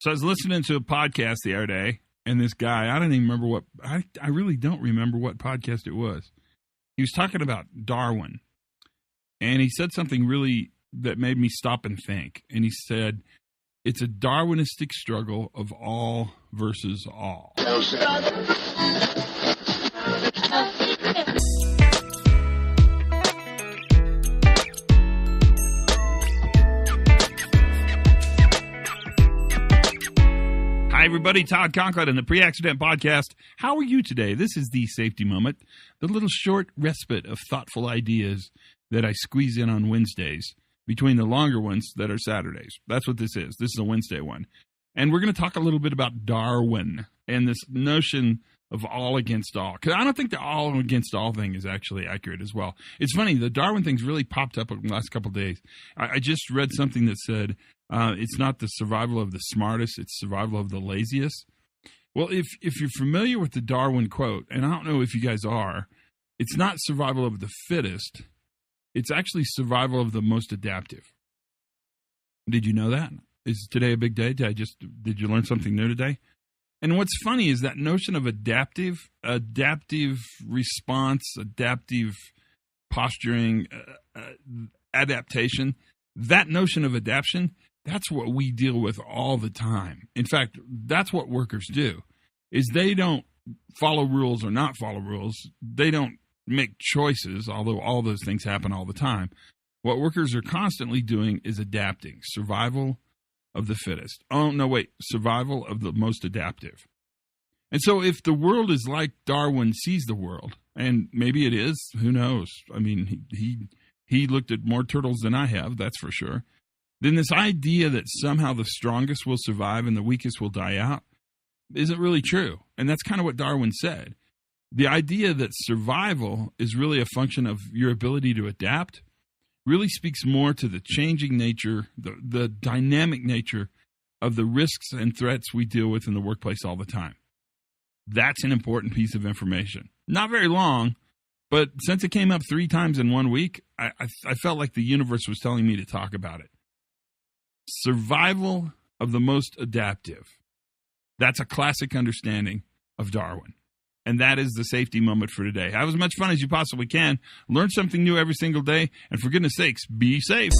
So I was listening to a podcast the other day, and this guy, I don't even remember what, I really don't remember what podcast it was. He was talking about Darwin, and he said something really that made me stop and think. And he said, it's a Darwinistic struggle of all versus all. Hi, everybody. Todd Conklin in the Pre-Accident Podcast. How are you today? This is the Safety Moment, the little short respite of thoughtful ideas that I squeeze in on Wednesdays between the longer ones that are Saturdays. That's what this is. This is a Wednesday one. And we're going to talk a little bit about Darwin and this notion of all against all. Because I don't think the all against all thing is actually accurate as well. It's funny, the Darwin thing's really popped up in the last couple of days. I just read something that said, it's not the survival of the smartest, it's survival of the laziest. Well, if you're familiar with the Darwin quote, and I don't know if you guys are, it's not survival of the fittest, it's actually survival of the most adaptive. Did you know that? Is today a big day? Did you learn something new today? And what's funny is that notion of adaptive response, adaptive posturing, adaptation, that notion of adaptation, that's what we deal with all the time. In fact, that's what workers do, is they don't follow rules or not follow rules. They don't make choices, although all those things happen all the time. What workers are constantly doing is adapting. Survival of the fittest. Oh, no, wait. Survival of the most adaptive. And so if the world is like Darwin sees the world, and maybe it is, who knows? I mean, he looked at more turtles than I have, that's for sure. Then this idea that somehow the strongest will survive and the weakest will die out isn't really true. And that's kind of what Darwin said. The idea that survival is really a function of your ability to adapt really speaks more to the changing nature, the dynamic nature of the risks and threats we deal with in the workplace all the time. That's an important piece of information. Not very long, but since it came up 3 times in 1 week, I felt like the universe was telling me to talk about it. Survival of the most adaptive. That's a classic understanding of Darwin. And that is the safety moment for today. Have as much fun as you possibly can. Learn something new every single day. And for goodness sakes, be safe.